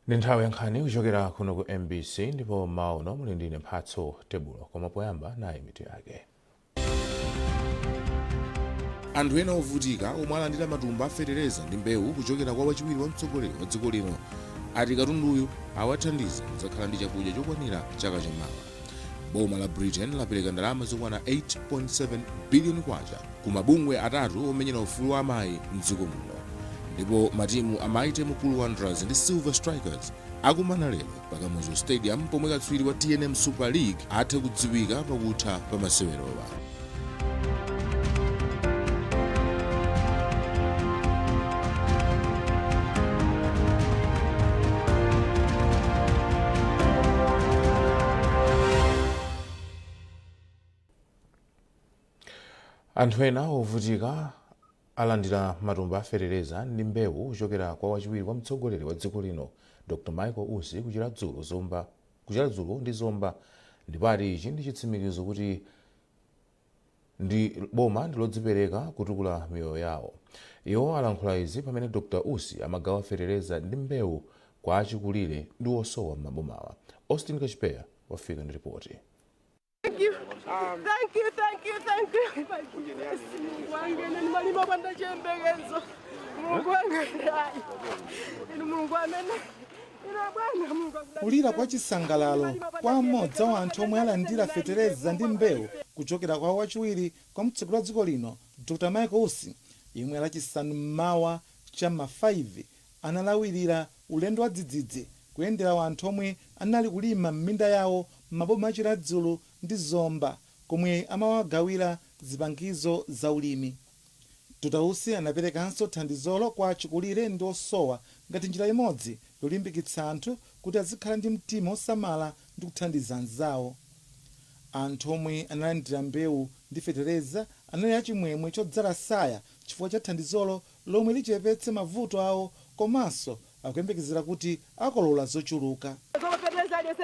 Ndi nthawi yankhani kuchokera kuno ku MBC ndipo mauno muli ndine Mphatso Tebulo koma poyamba nayi mitu yake. Anthu ena ovutika omwe alandira matumba afetereza ndi mbewu kuchokera kwa wachiwiri wa mtsogoleri wa dziko lino ati katunduyu awathandiza kuzakhala ndi chakudya chokwanira chaka chamawa. Boma la Britain lapereka ndalama zokwana 8.7 biliyoni kwacha ku mabungwe atatu omenyera ufulu wa amayi mdziko muno. Ndipo matimu a Mighty Mukulu Wanderers ndi Silver Strikers akumana lero pa Kamuzu Stadium pomwe katswiri wa TNM Super League athe kudziwika pakutha pa masewerowa. Anthu ena ovutika alandira matumba afetereza ndi mbewu kuchokera kwa wachiwiri wa mtsogoleri wa dziko lino Dr. Michael Usi kuchira dzulo ndi Zomba ndipo ati ichi ndi chitsimikizo kuti ndi boma ndilodzipereka kutukula miyoyo yawo. Iwo alankhula izi pamene Dr. Usi amagawa fetereza ndi mbewu kwa achikulire ndi osowa m'mabomawa. Austin Kachpeya wafika ndi ripoti. Thank you. Thank you. Kulira kwa chisangalalo kwa mmodzi wa anthu omwe alandira fetereza ndi mbewu kuchokera kwa wachiwiri kwa mtsogoleri wa dziko lino Dr. Michael Usi yemwe lachisanu mmawa cham'ma 5 analawirira ulendo wa dzidzidzi kuyendera anthu omwe anali kulima m'minda yawo m'maboma achira dzulo ndi Zomba komwe amawagawira zipangizo za ulimi. Dr. Usi anaperekanso thandizolo kwa achikulire ndi osowa ngati njira imodzi yolimbikitsa anthu kuti azikhala ndi mtima osamala ndi kuthandiza anzawo. Anthu omwe analandira mbewu ndi fetereza anali achimwemwe chodzala saya chifukwa cha thandizolo lomwe lichepetse mavuto awo komanso akuyembekezera kuti akolola zochuluka.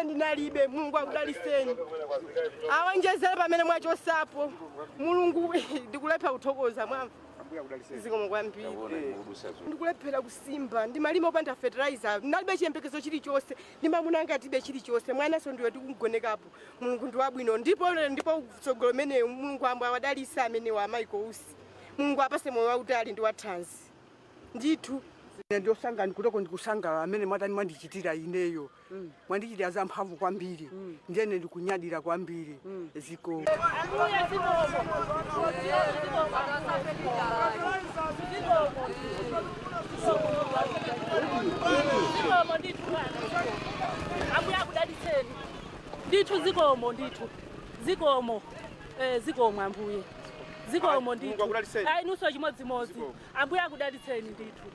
Ndinalibe Mulungu akudaliseni awonjezera pamene mwachosapo Mulungu ndikulepha kuthokoza mwamva zikomo kwambiri ndikulephera kusimba ndimalima opanda fertilizer ndinalibe chiyembekezo chilichonse ndimamuna ngatibe chilichonse mwananso ndiwe tikugonekapo Mulungu ndi wabwino ndipo kutsogolo mene Mulungu ambo awadalisa amene wa Michael Usi Mulungu apase moyo wautali ndi wathanzi ndithu. Ndio sanga ndikutoko ndikusanga amene mwatani mwandichitira ineyo mwandichitira za mphamvu kwambiri ndiyene ndikunyadira kwambiri ziko ndithu zikomo ndithu zikomo zikomo ambuye zikomo ndithu ayi nuso chimodzimodzi ambuye akudalitseni ndithu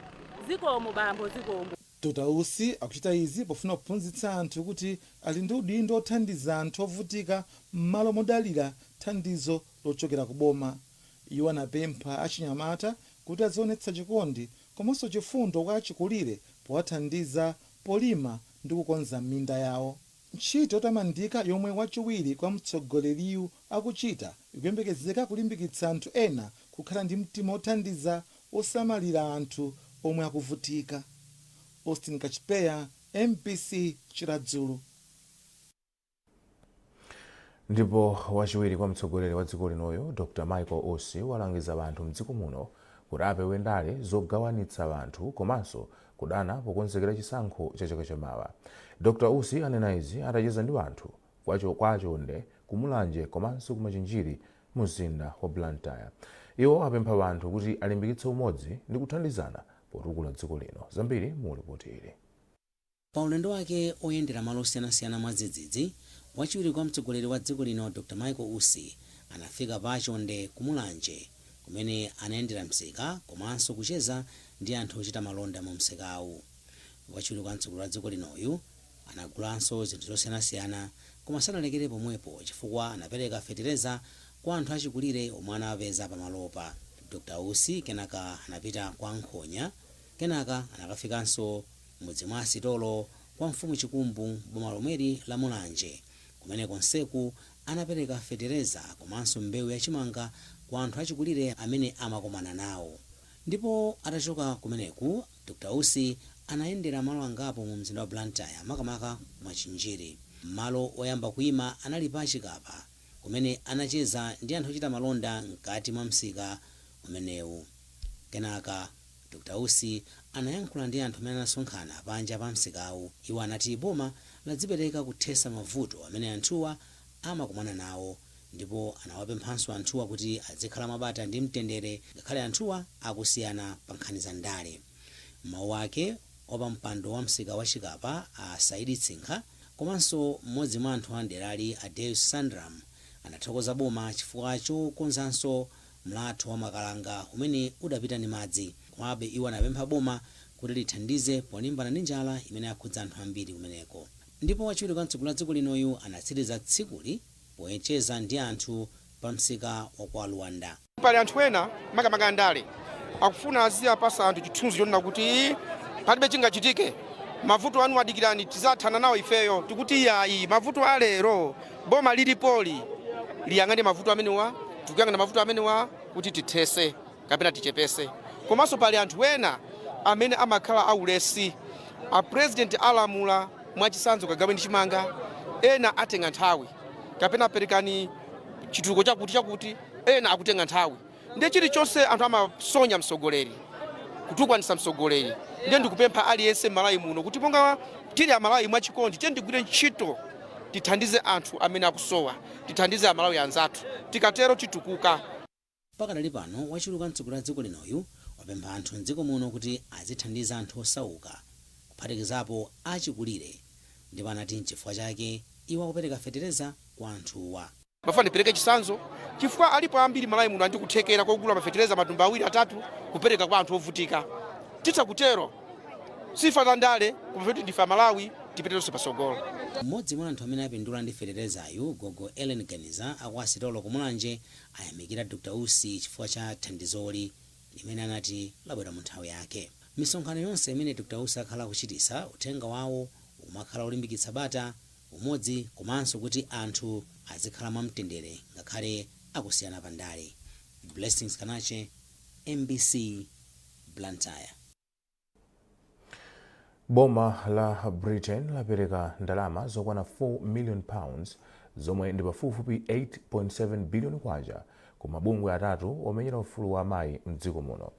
zikomo bambo zikomo. Dr. Usi akuchita izi pofuna kuphunzitsa anthu kuti ali ndi udindo othandiza anthu ovutika m'malo modalira thandizo lochokera ku boma. Iwo anapempha achinyamata kuti azionetsa chikondi komanso chifundo kwa achikulire powathandiza polima ndi kukonza minda yawo. Ntchito yotamandika yomwe wachiwiri kwa mtsogoleriyu akuchita ikuyembekezeka kulimbikitsa anthu ena kukhala ndi mtima othandiza osamalira anthu omwe akuvutika. Austin Kachpeya, MBC Chiradzulu. Ndipo wachiwiri kwa mtsogoleri wa dziko linoyo Dr. Michael Usi walangiza anthu mdziko muno kuti apewe ndale zogawanitsa anthu komanso kudana pokonzekera chisankho cha chaka chamawa. Dr. Usi anena izi atacheza ndi anthu kwa Chonde kumulanje komanso kumachinjiri mu mzinda wa Blantyre. Iwo apempha anthu kuti alimbikitse umodzi ndi kuthandizana potukula dziko lino. Zambiri mu ripoti ili. Pa ulendo wake oyendera malo osiyanasiyana mwa dzidzidzi wachiwiri kwa mtsogoleri wa dziko lino Dr. Michael Usi anafika pa Chonde kumulanje kumene anayendera msika komanso kucheza ndi anthu ochita malonda mu msikawu. Wachiwiri kwa mtsogoleri wa dziko linoyu anagulanso zinthu zosiyanasiyana koma sanalekere pomwepo chifukwa anapereka fetereza kwa anthu achikulire omwe anawapeza pamalopa. Dr. Usi kenaka anapita kwa Nkhonya kenaka anakafikanso mudzi mwa Sitolo kwa mfumu Chikumbu boma lomweri la Mulanje kumene konseku anapereka fetereza komanso mbewu yachimanga kwa anthu achikulire amene amakomana nawo. Ndipo atachoka kumeneku Dr. Usi anayendera malo angapo mu mzinda wa Blantyre makamaka mwachinjiri. Malo oyamba kuima anali pa Chikapa kumene anacheza ndi anthu ochita malonda mkati mwa msika umenewu. Kenaka Dr. Usi anayankhula ndi anthu amene anasonkhana panja pa msikawu. Iwo anati boma ladzipereka kuthesa mavuto amene anthuwa amakumana nawo, ndipo anawapemphanso anthuwa kuti azikhala mabata ndi mtendere ngakhale anthuwa akusiyana pa nkhani za ndale. Mawu ake wapampando wa msika wa Chikapa a Saidi Tsinkha komanso mmodzi mwa anthu a nderali a Deus Sandram anathokoza boma chifukwa chokonzanso mlatho wa makalanga umene udapita ndi madzi. Komabe iwo anapempha boma kuti lithandize polimbana ndi njala imene yakhudza anthu ambiri kumeneko. Ndipo wachiwiri kwa mtsogoleri wa dziko linoyu anatsiriza tsikuli poyecheza ndi anthu pa msika wa kwa Luanda. Pali anthu ena makamaka ndale akufuna aziyapasa anthu chithunzi chonena kuti palibe chingachitike, mavuto anu adikirani tizathana nawo ifeyo. Tikuti yayi mavuto alero boma lilipoli liyang'ane mavuto amenewa, tikuyang'ana mavuto amenewa kuti tithese kapena tichepese. Komanso pali anthu ena amene amakhala aulesi, a president alamula mwachisanzo kagawe ndi chimanga, ena atenga nthawi kapena perekani chituko chakuti ena akutenga nthawi. Ndiye chilichonse anthu amasonya msogoleri kutukwanisa msogoleri. Ndiye ndikupempha aliyense Malawi muno kuti monga tili Amalawi mwachikondi tiye ndigwire ntchito tithandize anthu amene akusowa, tithandize Amalawi anzathu, tikatero titukuka. Pakadali pano wachiwiri kwa mtsogoleri wa dziko linoyu wapempha anthu mdziko muno kuti azithandiza anthu osauka kuphatikizapo achikulire, ndipo anati n'chifukwa chake iwo akupereka fetereza kwa anthuwa. Mafani pereke chisanzo chifukwa alipo ambiri Malawi muno andikuthekera kogula mafetereza matumba 2 3 kupereka kwa anthu ovutika. Titakutero sifa ndale kumafeti ndifa Malawi tipeteronso pasogolo. Mmodzi mwa anthu amene apindula ndi feterezayu Gogo Ellen Ganiza akwasitolo kumulanje ayamikira Dr. Usi chifukwa cha thandizoli limene anati labwera mu nthawi yake. Misonkhano yonse imene Dr. Usi akhala kuchitisa uthenga wawo umakhala ulimbikitsa bata, umodzi komanso kuti anthu azikhala mwamtendere ngakhale akusiyana pa ndale. Blessings Kanache, MBC, Blantyre. Boma la Britain lapereka ndalama zokwana £4 million zomwe ndi pafupifupi 8.7 billion kwacha ku mabungwe atatu omenyera ufulu wa amayi mdziko muno.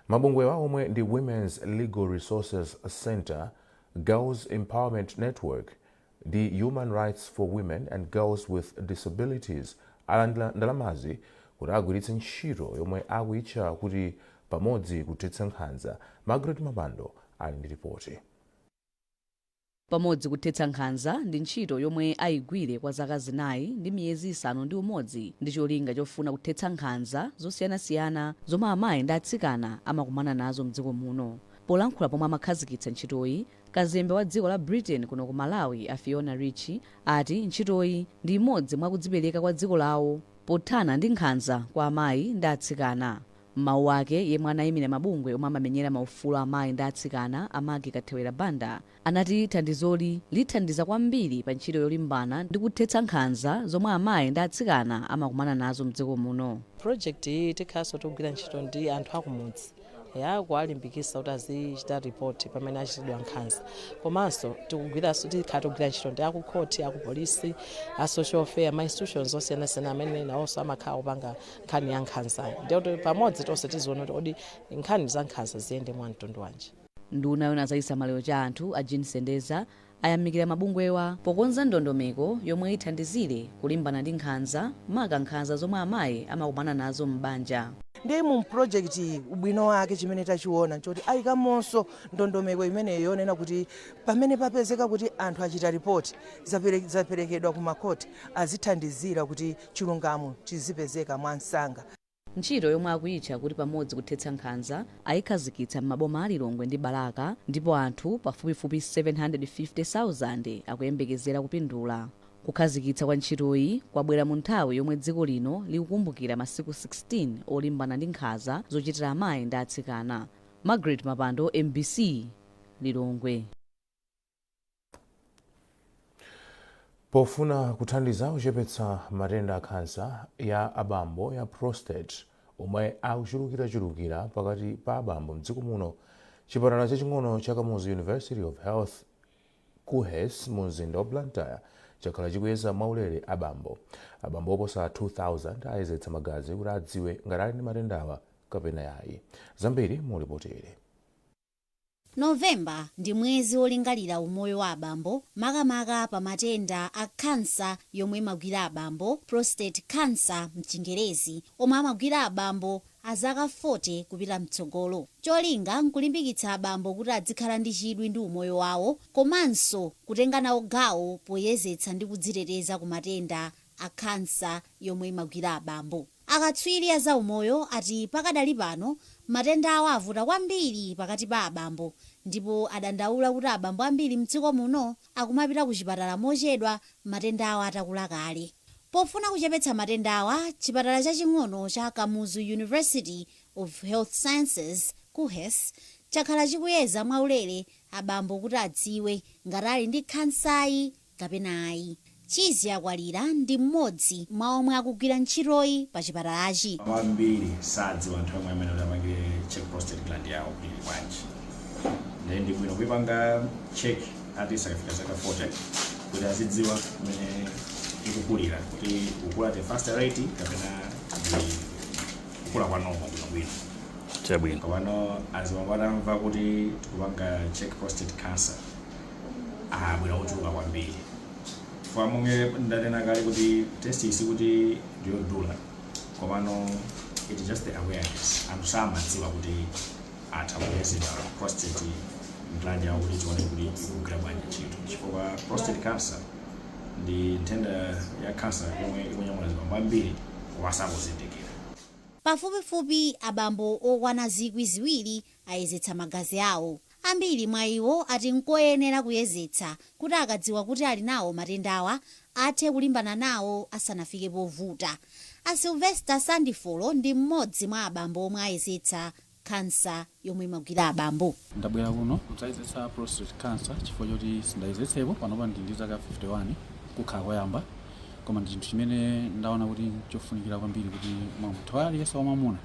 Mabungwewa omwe ndi Women's Legal Resources Center, Girls Empowerment Network ndi Human Rights for Women and Girls with Disabilities alandira ndalamazi kuti agwiritse ntchito yomwe akuyitcha kuti pamodzi kuthetsa nkhanza. Margaret Mapando ali ndi ripoti. Pamodzi kuthetsa nkhanza ndi ntchito yomwe ayigwire kwa zaka zinayi ndi miyezi 5 ndi cholinga chofuna kuthetsa nkhanza zosiyanasiyana zomwe amayi ndi atsikana amakumana nazo mdziko muno. Polankhula pomwe amakhazikitsa ntchitoyi, kazembe wa dziko la Britain kuno ku Malawi a Fiona Richi ati ntchitoyi ndi imodzi mwa kudzipereka kwa dziko lawo pothana ndi nkhanza kwa amayi ndi atsikana. Mawu ake yemwe anayimira mabungwe omwe amamenyera maufulu amayi ndi atsikana Amagi Kathewera Banda anati thandizoli lithandiza kwambiri pa ntchito yolimbana ndi kuthetsa nkhanza zomwe amayi ndi atsikana amakumana nazo mdziko muno. Project iyi tikhaso togwira ntchito ndi anthu akumudzi kuwalimbikitsa kuti azichita report pamene achitidwa nkhanza, komanso tikugwiranso tikhala togwira ntchito ndi akukhoti, akupolisi, a social welfare, ma institutions osiyanasiyana amene nawonso amakhala kupanga nkhani ya nkhanza. Ndiye pamodzi tonse tiziona kuti nkhani za nkhanza ziyende mwa mtundu wanji. Nduna yona za chisamaliro cha anthu a Jean Sendeza ayamikira mabungwewa pokonza ndondomeko yomwe ithandizire kulimbana ndi nkhanza, maka nkhanza zomwe amayi amakumana nazo m'banja. Ndi mu project ubwino wake chimene tachiona nchoti ayikamonso ndondomeko imene yonena kuti pamene papezeka kuti anthu achita report zaperekedwa ku makoti azithandizira kuti chilungamo chizipezeka mwansanga. Ntchito yomwe akuyitcha kuti pamodzi kuthetsa nkhanza ayikhazikitsa m'maboma a Lilongwe ndi Balaka, ndipo anthu pafupifupi 750,000 akuyembekezera kupindula. Kukhazikitsa kwa ntchitoyi kwabwera mu nthawi yomwe dziko lino likukumbukira masiku 16 olimbana ndi nkhanza zochitira amayi ndi atsikana. Margaret Mapando, MBC, Lilongwe. Pofuna kuthandiza kuchepetsa matenda a khansa ya abambo ya prostate omwe akuchulukirachulukira pakati pa abambo mdziko muno, chipatala chaching'ono cha Kamuzu University of Health KUHES mu mzinda wa Blantyre chakhala chikuyeza mwaulere abambo oposa 2000 ayezetsa magazi kuti adziwe ngati ali ndi matendawa kapena yayi. Zambiri mulipotere. Novemba ndi mwezi wolingalira umoyo wa abambo makamaka pa matenda a kansa yomwe imagwira abambo, prostate cancer mchingerezi, omwe amagwira abambo azaka 40 kupita mtsogolo. Cholinga nkulimbikitsa abambo kuti adzikhala ndi chidwi ndi umoyo wawo komanso kutenga nawo gawo poyezetsa ndi kudziteteza ku matenda a kansa yomwe imagwira abambo. Akatswiri a za umoyo ati pakadali pano matenda awo avuta kwambiri pakati pa abambo, ndipo adandaula kuti abambo ambiri mdziko muno akumapita ku chipatala mochedwa matenda awo atakula kale. Pofuna kuchepetsa matenda awa, chipatala chaching'ono cha Kamuzu University of Health Sciences KUHES chakhala chikuyeza mwaulere abambo kuti adziwe ngati ali ndi kansayi kapena ayi. Chizi Akwalira ndi mmodzi mwa omwe akugwira ntchitoyi pa chipatalachi. Ambiri sadziwa anthu omwe amene amangire check prostate gland yawo kuti bwanji. Ndi bwino kuipanga check ati sakafika zaka 40 kuti azidziwa kumene ikukulira kuti kukula te faster rate kapena kukula kwa normal bwino. Chabwino. Kapano aziwamva kuti tikupanga check prostate cancer. Bwino kuchuluka kwambiri. Kwa munge ndanena kale kuti test isi kuti ndiyodula komano it just the awareness anthu samadziwa kuti atawezedwa prostate gland yawo kuti chione kuti ikugwira bwanji ntchito chifukwa prostate cancer ndi nthenda ya cancer yomwe ikunyamula zibambo ambiri wasakuzindikira. Pafupifupi abambo okwana 2,000 ayezetsa magazi awo. Ambiri mwa iwo ati nkoyenera kuyezetsa kuti akadziwa kuti ali nawo matendawa athe kulimbana nawo asanafike povuta. A Sylvester Sandifolo ndi mmodzi mwa abambo omwe ayezetsa kansa yomwe imagwira abambo. Ndabwera kuno kudzayezetsa prostate cancer chifukwa choti sindayezetsepo panopa ndi zaka 51 kukhala koyamba, koma ndi chinthu chimene ndaona kuti chofunikira kwambiri kuti munthu aliyense wamwamuna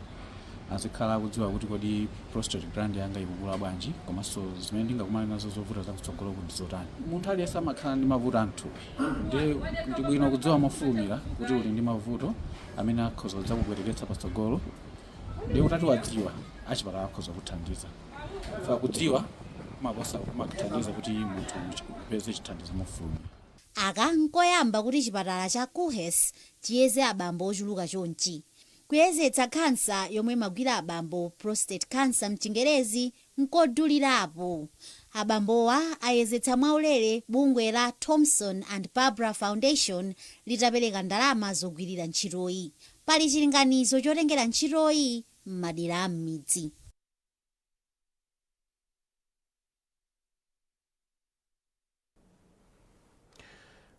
azikhala akudziwa kuti kodi prostate gland yanga ikukula bwanji komanso zimene ndingakumana nazo zovuta zakutsogolo kuti zotani. Munthu aliyense amakhala ndi mavuto anthu, ndi bwino kudziwa mofulumira kuti uli ndi mavuto amene akhoza kuzakubwereketsa patsogolo, ndi utati wadziwa achipatala akhoza kuthandiza. Fa kudziwa makuthandiza kuti munthu upeze chithandizo mofulumira. Aka nkoyamba kuti chipatala cha KUHES chiyeze abambo ochuluka chonchi. Kuyezetsa kansa yomwe imagwira abambo, prostate cancer mchingerezi, nkodulirapo. Abambowa ayezetsa mwaulere bungwe la Thompson and Barbara Foundation litapereka ndalama zogwirira ntchitoyi. Pali chilinganizo chotengera ntchitoyi m'madera a m'midzi.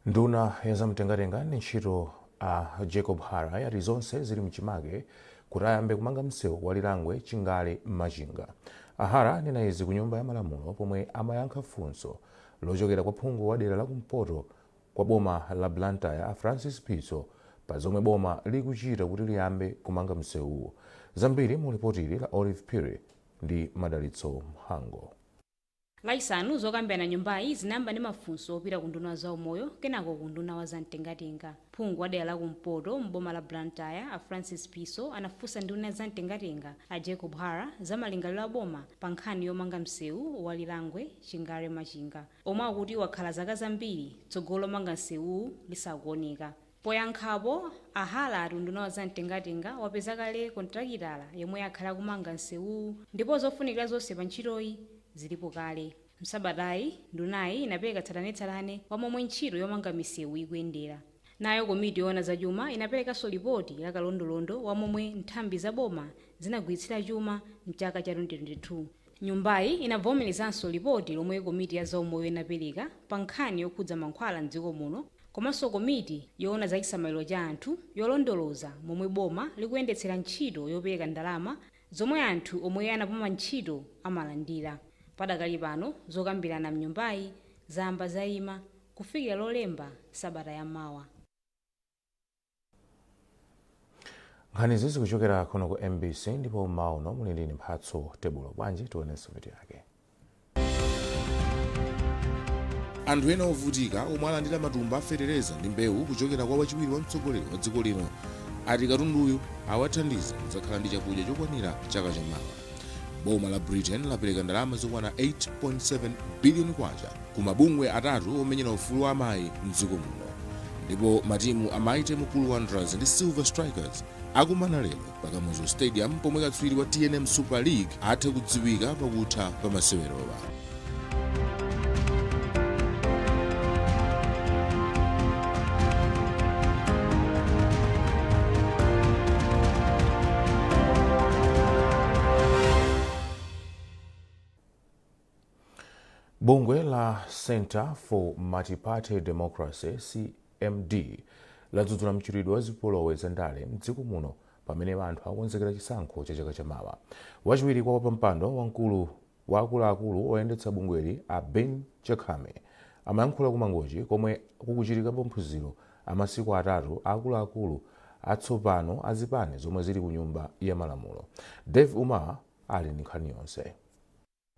Nduna ya zamtengatenga ndi ntchito a Jacob Hara yati zonse zili mchimake kuti ayambe kumanga msewu wa Lilangwe Chingale Machinga. Hara anena izi ku nyumba ya malamulo pomwe amayankha funso lochokera kwa phungu wa dera la kumpoto kwa boma la Blantyre a Francis Pitso pa zomwe boma likuchita kuti liyambe kumanga msewuwo. Zambiri mu ripoti la Olive Pire ndi Madalitso Mhango. Laisanu zokambirana nyumbayi zinayamba ndi mafunso opita ku nduna za umoyo kenako ku nduna wa zamtengatenga. Phungu wa dera la kumpoto mboma la Blantyre a Francis Pitso anafunsa nduna za mtengatenga a Jacob Hara za malingaliro a boma pa nkhani yomanga msewu wa Lilangwe Chingale Machinga, omwe akuti wakhala zaka zambiri tsogolo lomanga msewuwu lisakuoneka. Poyankhapo a Hara ati nduna wa zamtengatenga wapeza kale kontrakitala yomwe akhala kumanga msewuwu ndipo zofunikira zonse pa ntchitoyi zilipo kale. Msabatayi ndunayi inapereka tsatanetsatane wa momwe ntchito yomanga misewu ikuyendera. Nayo komiti yoona za chuma inaperekanso ripoti la kalondolondo wa momwe nthambi za boma zinagwiritsira chuma mchaka cha 2022. Nyumbayi inavomerezanso ripoti lomwe komiti ya zaumoyo inapereka pa nkhani yokhudza mankhwala mdziko muno, komanso komiti yoona za chisamaliro cha anthu yolondoloza momwe boma likuyendetsera ntchito yopereka ndalama zomwe anthu omwe anapuma ntchito amalandira. Padakali pano zokambirana mnyumbayi zamba zayima kufikira lolemba sabata yamawa. nkhani zizi kuchokera kuno ku MBC ndipo mauno muli ndi mphatso tebulo bwanji tionenso video yake. Anthu ena ovutika omwe alandira matumba aferereza ndi mbewu kuchokera kwa wachiwiri wa mtsogoleri wa dziko lino ati katunduyu awathandiza kudzakhala ndi chakudya chokwanira chaka chamawa. Boma la Britain lapereka ndalama zokwana 8.7 billion kwacha ku mabungwe atatu omenyera ufulu wa amayi mdziko muno. Ndipo matimu a Mighty Mukulu Wanderers ndi Silver Strikers akumana lero pa Kamuzu Stadium pomwe katswiri wa TNM Super League athe kudziwika pakutha pa masewerowa. Bungwe la Center for Multi-Party Democracy CMD ladzudzula mchitidwe wa zipolowe zandale mdziko muno pamene anthu akonzekera chisankho cha chaka chamawa. Wachiwiri kwa wapampando wamkulu wa akuluakulu oyendetsa bungweli a Ben Chakame amayankhula kumangochi komwe kukuchitika maphunziro amasiku atatu akuluakulu atsopano azipani zomwe zili ku nyumba ya malamulo. Dave Umar ali ndi nkhani yonse.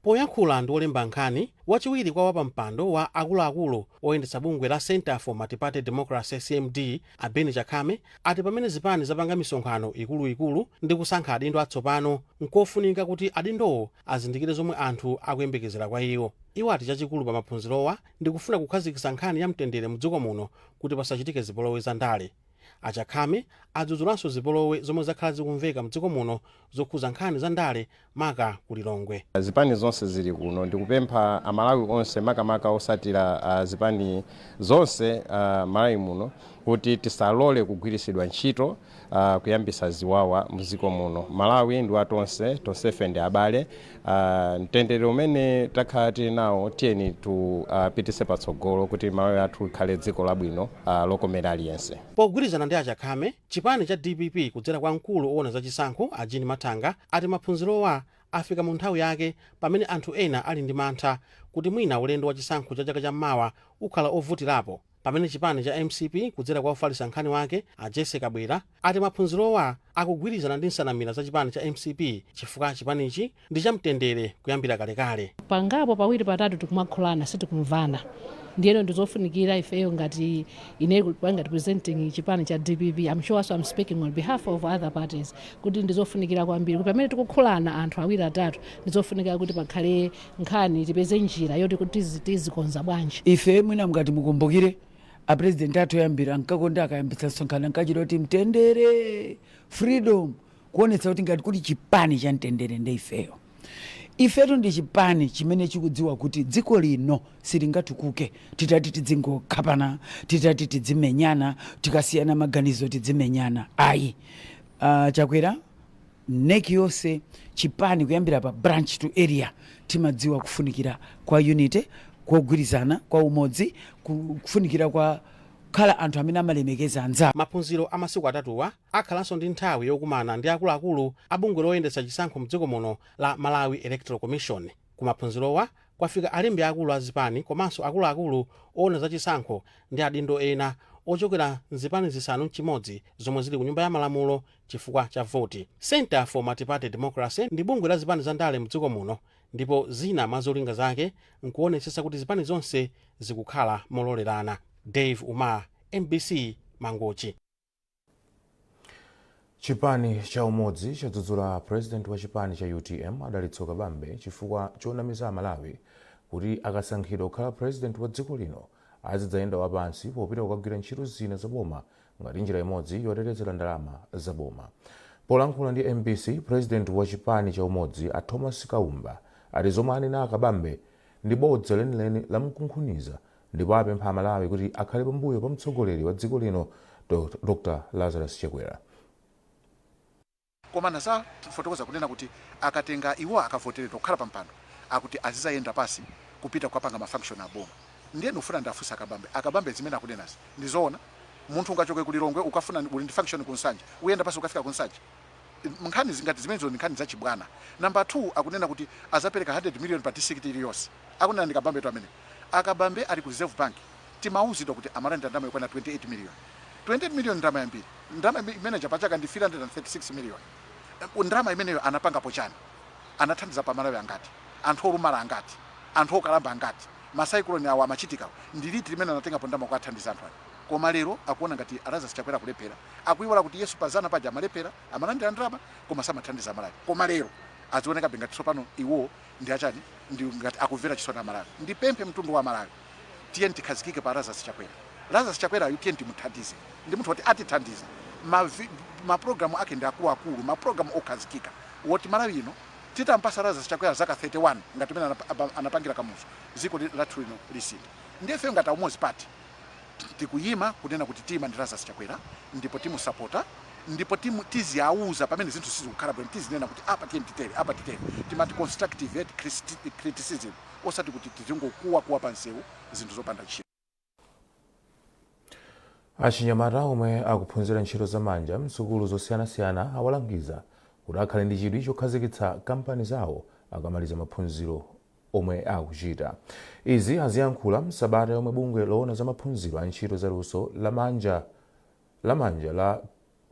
Poyankhula ndi olemba nkhani wachiwiri kwa wapampando wa akuluakulu oyendetsa bungwe la Center for Multi-Party Democracy CMD a Ben Chakame ati pamene zipani zapanga misonkhano ikuluikulu ndi kusankha adindo atsopano nkofunika kuti adindowo azindikire zomwe anthu akuyembekezera kwa iwo. Iwo ati chachikulu pa maphunzirowa ndi kufuna kukhazikitsa nkhani ya mtendere mdziko muno kuti pasachitike zipolowe zandale. Achakame adzudzulanso zipolowe zomwe zakhala zikumveka mdziko muno zokhuza nkhani zandale maka kulilongwe. Zipani zonse zili kuno ndikupempha amalawi onse makamaka osatira zipani zonse malawi muno kuti tisalole kugwirisidwa ntchito kuyambisa ziwawa mdziko muno. Malawi ndi watonse tonsefe ndi abale, mtendere umene takhala tili nawo tiyeni tupitise patsogolo kuti malawi athu ikhale dziko labwino lokomera aliyense. Pogwirizana ndi Achakame, chipani cha DPP kudzera kwa mkulu owona za chisankho a Jean Matanga ati maphunzirowa afika mu nthawi yake pamene anthu ena ali ndi mantha kuti mwina ulendo wa chisankho cha chaka chammawa ukhala ovutirapo. Pamene chipani cha MCP kudzera kwa ufalisa nkhani wake a Jesse Kabwera ati maphunzirowa akugwirizana ndi nsanamira za chipani cha MCP chifukwa chipanichi ndi cha mtendere kuyambira kalekale. Pangapo pawiri patatu tikumakholana sitikumvana. Ndiyeno ndizofunikira ifeyo ngati ngati presenting chipani cha DPP. I'm sure so I'm speaking on behalf of other parties kuti ndizofunikira kwambiri kuti pamene tikukholana anthu awiri atatu ndizofunikira kuti pakhale nkhani tipeze njira yoti kuti tizikonza bwanji. Ife mwina mngati mukumbukire a president athu yambira nkakonda akayambitsa sonkhana nkachiroti mtendere freedom kuonetsa kuti ngati kuti chipani cha mtendere ndi ifeyo. Ifeto ndi chipani chimene chikudziwa kuti dziko lino silingatukuke titati tidzingokapana, titati tidzimenyana, tikasiyana maganizo tidzimenyana. Ayi, chakwera neki yonse chipani kuyambira pa branch to area timadziwa kufunikira kwa unity, kwa kugwirizana, kwa umodzi, kufunikira kwa khala anthu amene amalemekeza anzawo. Maphunziro amasiku atatuwa akhalanso ndi nthawi yokumana ndi akuluakulu abungwe loyendetsa chisankho mdziko muno la Malawi Electoral Commission. Ku maphunzirowa kwafika alembi akulu a zipani komanso akuluakulu owona za chisankho ndi adindo ena ochokera nzipani zisanu mchimodzi zomwe zili ku nyumba ya malamulo chifukwa cha voti. Center for Multi-Party Democracy ndi bungwe la zipani zandale mdziko muno ndipo zina mwa zolinga zake nkuonetsetsa kuti zipani zonse zikukhala mololerana. Dave Umar, MBC, Mangochi. Chipani cha umodzi chadzudzula president wa chipani cha UTM Adalitso Kabambe chifukwa chonamiza Malawi kuti akasankhidwa kukhala president wa dziko lino azidzayenda wapansi popita kukagwira ntchito zina zaboma ngati njira imodzi yotetezera ndalama zaboma. Polankhula ndi MBC, president wa chipani cha umodzi a Thomas Kaumba ati zomwe anena Kabambe ndi bodza lenileni la mkunkhuniza ndipo apempha Malawi kuti akhale pambuyo pa mtsogoleri wa dziko lino Dr. Lazarus Chakwera. Koma nasa fotokoza kunena kuti akatenga iwo akavoteredwa kukhala pampando akuti azizayenda pasi kupita kupanga mafunction aboma. Ndiye ndifuna ndafusa Kabambe zimene akunenazi ndizoona munthu ungachoke kulilongwe ukafuna uli ndi function kunsanje uyenda pasi ukafika kunsanje. Nkhani zingati zimenezo ndi nkhani zachibwana. Number 2 akunena kuti azapereka 100 million pa district iliyonse. Akunena ndi Kabambe to amene. Akabambe ali ku Reserve Bank timauzidwa kuti amalanda ndalama yokwana 28 million. 28 million ndrama yambiri. Ndrama imene chapachaka ndi 336 million. Ndrama imeneyo anapangapo chani? Anathandiza pa Malawi angati? Anthu olumala angati? Anthu okalamba angati? Masaikuloni awo amachitika. Ndi liti limene anatengapo ndama kuwathandiza anthu ali. Koma lero akuona ngati Lazarus Chakwera kulephera. Akuiwala kuti Yesu pazana paja amalephera, amalandira ndrama koma samathandiza Malawi. Koma lero azioneka ngati tsopano iwo ndi achani ndi ngati akumvera chisoni a Malawi. Ndipemphe mtundu wa Malawi tiyeni tikhazikike pa Lazarus Chakwera. Lazarus Chakwera tiyeni timuthandize. Ndi munthu woti atithandiza. Maprogramu ake ndi akuluakulu, maprogramu okhazikika woti Malawi ino titampasa Lazarus Chakwera zaka 31 ngati mene anapangira kamuzu ziko lathu lino lisintha. Ndiye ngati Umozi Party tikuyima kunena kuti tima ndi Lazarus Chakwera ndipo timusapota ndipo tiziauza pamene zinthu sizikukhala bwino, tizinena kuti apa titere apa titere, timati constructive criticism osati kuti tizingokuwa pansewu zinthu zopanda ntchito. Achinyamata omwe akuphunzira ntchito zamanja msukulu zosiyanasiyana awalangiza kuti akhale ndi chidwi chokhazikitsa kampani zawo akamaliza maphunziro omwe akuchita. Izi aziyankhula msabata yomwe bungwe loona za maphunziro a ntchito za luso lamanja la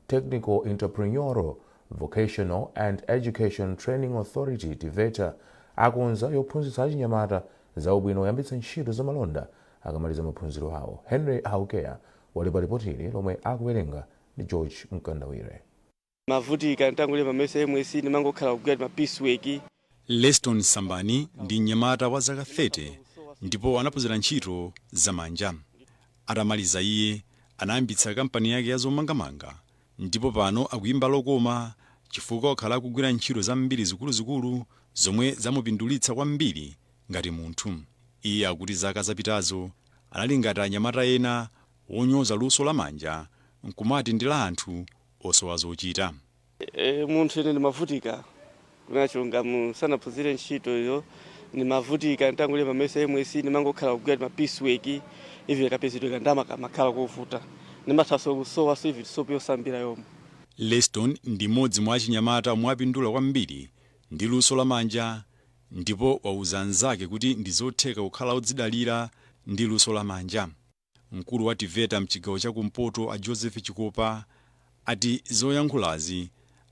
Technical Entrepreneurial Vocational and Education Training Authority TVETA akonza yophunzitsa achinyamata za ubwino oyambitsa ntchito za malonda akamaliza maphunziro awo. Henry Haukeya wali pa ripoti ili lomwe akuwerenga ndi George Mkandawire. Mavutika ntangule pamese mwesi nimangokhala kugwira mapiece Leston Sambani ndi mnyamata wa zaka 30 ndipo anaphunzira ntchito zamanja. Atamaliza iye anayambitsa kampani yake ya zomangamanga ndipo pano akuyimba lokoma chifukwa wakhala akugwira ntchito zambiri zikuluzikulu zomwe zamupindulitsa kwambiri ngati munthu. Iye akuti zaka zapitazo anali ngati anyamata ena wonyoza luso lamanja nkumati ndi la anthu osowa zochita. Munthu ene ndimavutika kunacho ngamu sanaphunzire ntchito iyo ndimavutika ntangule pamese mwesi nimangokhala kugwira mapiece ivi kapezedwe kandama kamakhala kovuta nimathaso kusowa sivi sopo yosambira yomwe. Leston ndi mmodzi mwa achinyamata omwe apindula kwambiri ndi luso lamanja ndipo wauza anzake kuti ndi zotheka kukhala odzidalira ndi luso lamanja. Mkulu wa TVETA mchigawo chakumpoto a Joseph Chikopa ati zoyankhulazi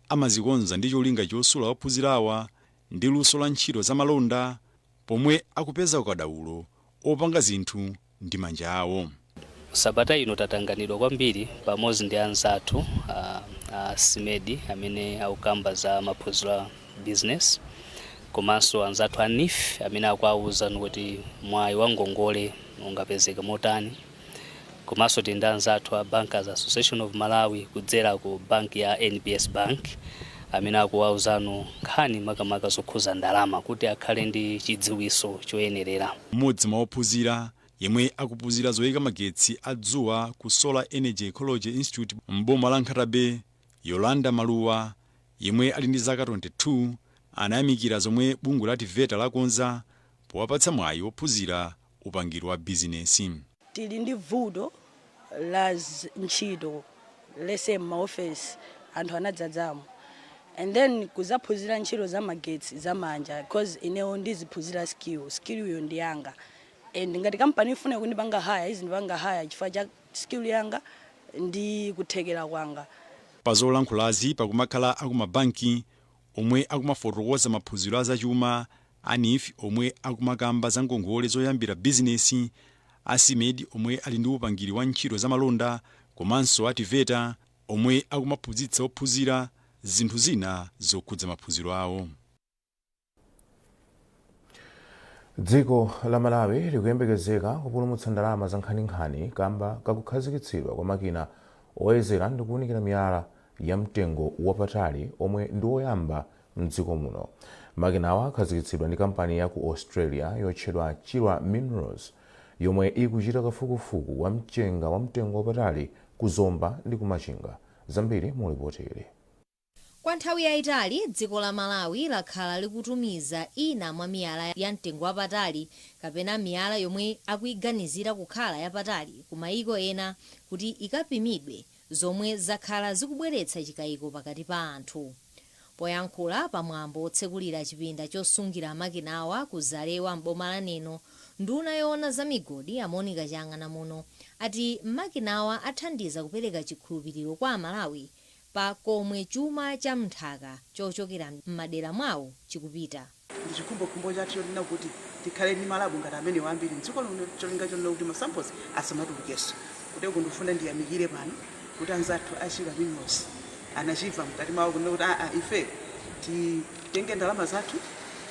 amazikonza ndi cholinga chosula ophunzirawa ndi luso la ntchito za malonda pomwe akupeza ukadaulo opanga zinthu ndi manja awo. Sabata ino tatanganidwa kwambiri pamodzi ndi anzathu Simedi amene akukamba za maphunziro business komanso anzathu ANIF amene akuwauza kuti mwayi wa ngongole ungapezeka motani, komanso ndi anzathu a Bankers Association of Malawi kudzera ku banki ya NBS Bank amene akuwauzanu nkhani makamaka zokhuza ndalama kuti akhale ndi chidziwiso choyenerera. Mmodzi mwa ophunzira yemwe akuphunzira zoyika magetsi adzuwa ku Solar Energy Ecology Institute mboma la Nkhatabe, Yolanda Maluwa yemwe ali ndi zaka 22 anayamikira zomwe bungwe la TVETA lakonza powapatsa mwayi ophunzira upangiro wa bizinesi. Tili ndi vuto la ntchito lese maofesi anthu anadzadzamo and then kuzaphunzira ntchito za magetsi za manja because inewo ndiziphunzira skill yo ndi yanga and ngati kampani ifune kundipanga haya izi ndipanga haya chifukwa cha skill yanga ndi kuthekera kwanga. Pazolankhulazi pakumakhala akumabanki omwe akumafotokoza maphunziro azachuma, ANIF omwe akumakamba za ngongole zoyambira bizinesi, Simedi omwe ali ndi upangiri wa ntchito za malonda komanso a TVETA omwe akumaphunzitsa ophunzira zinthu zina zokhudza maphunziro awo. Dziko la Malawi likuyembekezeka kupulumutsa ndalama za nkhaninkhani kamba kakukhazikitsidwa kwa makina oyezera ndi kuwunikira miyala ya mtengo wapatali omwe ndi oyamba mdziko muno. Makinawa akhazikitsidwa ndi kampani ya ku Australia yotchedwa Chilwa Minerals yomwe ikuchita kafukufuku wa mchenga wa mtengo wapatali ku Zomba ndi kumachinga. Zambiri mu ripoti ili. Kwa nthawi yayitali dziko la Malawi lakhala likutumiza ina mwa miyala ya mtengo wapatali kapena miyala yomwe akuiganizira kukhala yapatali ku mayiko ena kuti ikapimidwe, zomwe zakhala zikubweretsa chikayiko pakati pa anthu. Poyankhula pamwambo otsekulira chipinda chosungira makinawa ku Zalewa mboma la Neno, nduna yoona za migodi Monica Chang'ana muno ati makinawa athandiza kupereka chikhulupiriro kwa Amalawi pa komwe chuma cha mnthaka chochokera m'madera mwawo chikupita. Ndi chikhumbokhumbo chathu chonena kuti tikhale ndi malabu ngati amene wambiri mdziko lino cholinga chonena kuti masamples asamatulukenso. Kuti kundifuna ndiyamikire pano kuti anzathu achira minos anachiva mkati mwawo kunena kuti ife titenge ndalama zathu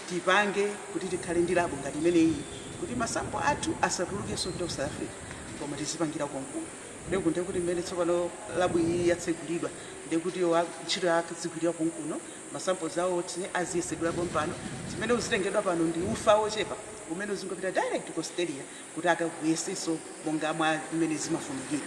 tipange kuti tikhale ndi labu ngati imeneyi kuti masampo athu asatulukenso ku South Africa koma tizipangira konkuno. Ndiye kuti mmene tsopano labu iyi yatsegulidwa ndiye kuti ntchito yakazigwirira konkuno masampo zawo aziyesedwa pompano zimene uzitengedwa pano ndi ufa wochepa umene uzingopita direct ku Australia kuti akakuyeseso monga mwa mmene zimafunikira.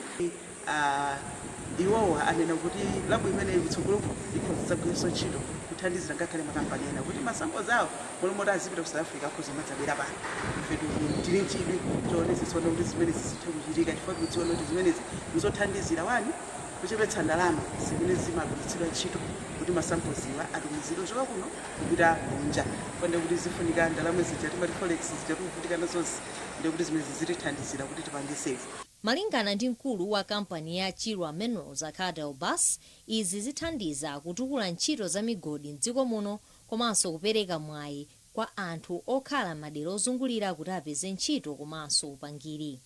Iwowa anena kuti labu imene ikutsogolopo ikhozagwiritsa ntchito kuthandizira ngakhale makampani ena kuti masampo zawo molomota azipita ku South Africa akhoza madzabwera pano. Ife tili nchidwi tionetsetsana kuti zimene zisithe kuchitika chifukwa tikudziona kuti zimenezi zizothandizira wani kuchepetsa ndalama zimene zimagwiritsidwa ntchito kuti masampoziwa atumizidwe kuchoka kuno kupita kunja. Kwende kuti zifunika ndalama zija timati forex zija tikuvutika nazonse ndiye kuti zimene zitithandizira kuti tipange save. Malingana ndi mkulu wa kampani ya Chirwa Minerals Akadel Bus, izi zithandiza kutukula ntchito za migodi mdziko muno komanso kupereka mwayi kwa anthu okhala madera ozungulira kuti apeze ntchito komanso upangiri.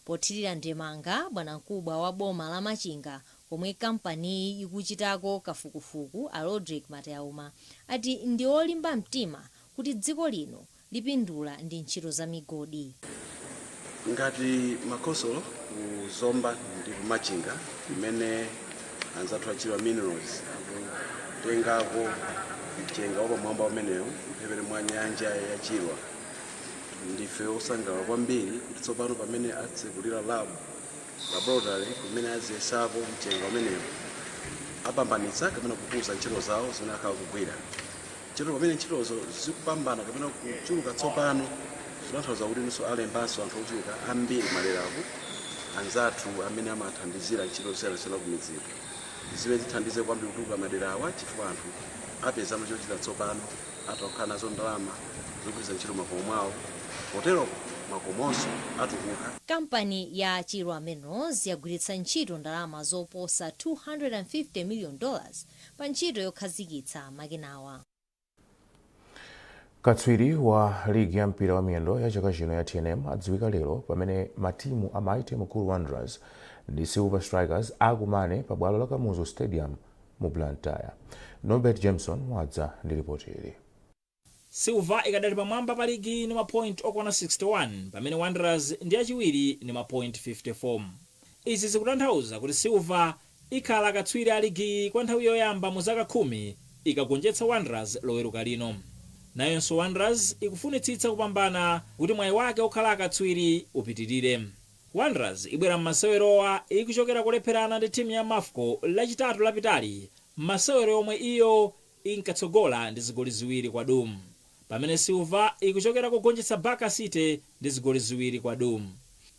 Pothirira ndemanga bwanamkubwa wa boma la Machinga komwe kampani ikuchitako kafukufuku Rodrick Matayauma ati ndi olimba mtima kuti dziko lino lipindula ndi ntchito za migodi. Ngati makosolo ku Zomba ndi ku Machinga imene anzathu a Chirwa Minerals akutengako mchenga wa pamwamba umenewu mphepete mwa nyanja ya Chirwa. Ndife osangalala kwambiri kuti tsopano pamene atsekulira laboratory kumene aziyesako mchenga umenewu apambanitsa kapena kukuza ntchito zawo zimene akhala kugwira. Ntchito pamene ntchitozo zikupambana kapena kuchuluka tsopano zinathauza kuti nso alembanso anthu ochuluka ambiri maderapo anzathu amene amathandizira ntchito zosiyanasiyana ku midzipo. Zimene zithandize kwambiri kutuluka maderawa chifukwa anthu apeza chochita tsopano atakhala nazo ndalama zogwiritsa ntchito makomo mwawo potero makomonso atukuka. Kampani ya Chirwa Minerals yagwiritsa ntchito ndalama zoposa $250 million pa ntchito yokhazikitsa makinawa. Katswiri wa ligi ya mpira wa miyendo ya chaka chino ya TNM adziwika lero pamene matimu a Mighty Mukulu Wanderers ndi Silver Strikers akumane pa bwalo la Kamuzu Stadium mu Blantyre. Norbert Jameson wadza ndi ripoti ili. Silver ikadali pamwamba pa ligi ndi mapoint okwana 61 pamene Wanderers ndi achiwiri ndi mapoint 54. Izi zikutanthauza kuti Silver ikhala katswiri a ligi kwa nthawi yoyamba mu zaka 10 ikagonjetsa Wanderers loweruka lino. Nayonso Wanderers ikufunitsitsa kupambana kuti mwayi wake okhala akatswiri upitirire. Wanderers ibwera m'masewerowa ikuchokera kulepherana ndi timu ya Mafco lachitatu lapitali, masewero yomwe iyo inkatsogola ndi zigoli ziwiri kwa dum. Pamene Silver ikuchokera kugonjetsa Baka City ndi zigoli ziwiri kwa dum.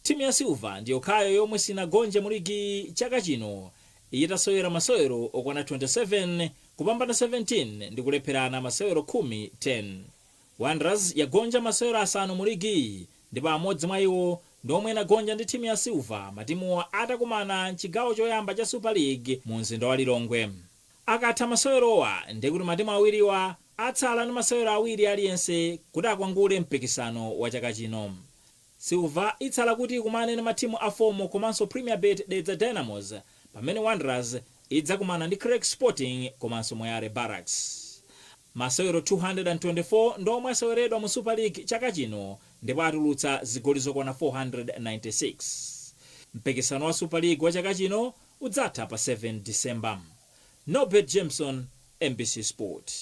Timu ya Silver ndiyo khayo yomwe sinagonje mu ligi chaka chino, itasewera masewero okwana 27 kupambana 17 ndi kulepherana masewero 10. Wanderers yagonja masewero asanu mu ligi ndipo amodzi mwa iwo ndomwe inagonja ndi timu ya Silver matimuwa atakumana mchigawo choyamba cha Super League mu mzinda wa Lilongwe. Akatha masewerowa ndi kuti matimu awiriwa atsala ndi masewero awiri aliyense kuti akwangule mpikisano wa chaka chino. Silver itsala kuti ikumane ndi matimu a Fomo komanso Premier Bet Dedza Dynamos, pamene Wanderers idzakumana ndi Craig Sporting komanso Moyale Barracks. Masewero 224 ndomwe aseweredwa mu Super League chaka chino ndipo atulutsa zigoli zokwana 496. Mpikisano wa Super League wa chaka chino udzatha pa 7 December. Norbert Jameson, MBC Sport.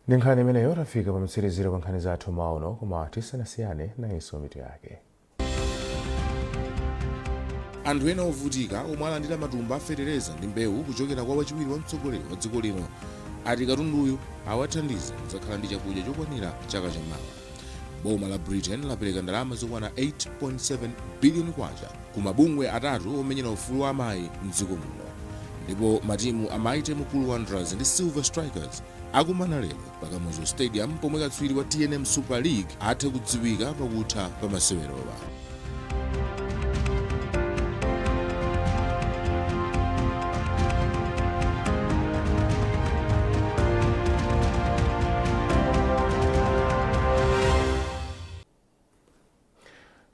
Ndi nkhani imeneyo tafika pa mtsiriziro kwa nkhani zathu maono koma tisanasiyane nayenso mitu yake. Anthu ena ovutika omwe alandira matumba aferereza ndi mbewu kuchokera kwa wachiwiri wa mtsogoleri wa dziko lino ati katunduyu awathandize kudzakhala ndi chakudya chokwanira chaka chamawa. Boma la Britain lapereka ndalama zokwana 8.7 billion kwacha ku mabungwe atatu omenyera ufulu wa amayi mdziko muno. ndipo matimu a Mighty Mukulu Wanderers ndi Silver Strikers akumana lero pa Kamuzu Stadium pomwe katswiri wa TNM Super League athe kudziwika pakutha pa masewerowa.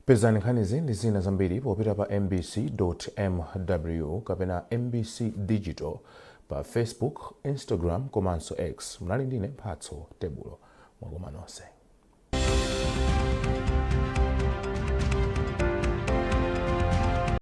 Pezani nkhanizi ndi zina zambiri popita pa mbc.mw kapena mbc digital pa Facebook, Instagram komanso X. Mnali ndine Mphatso Tebulo. Mwakoma nonse.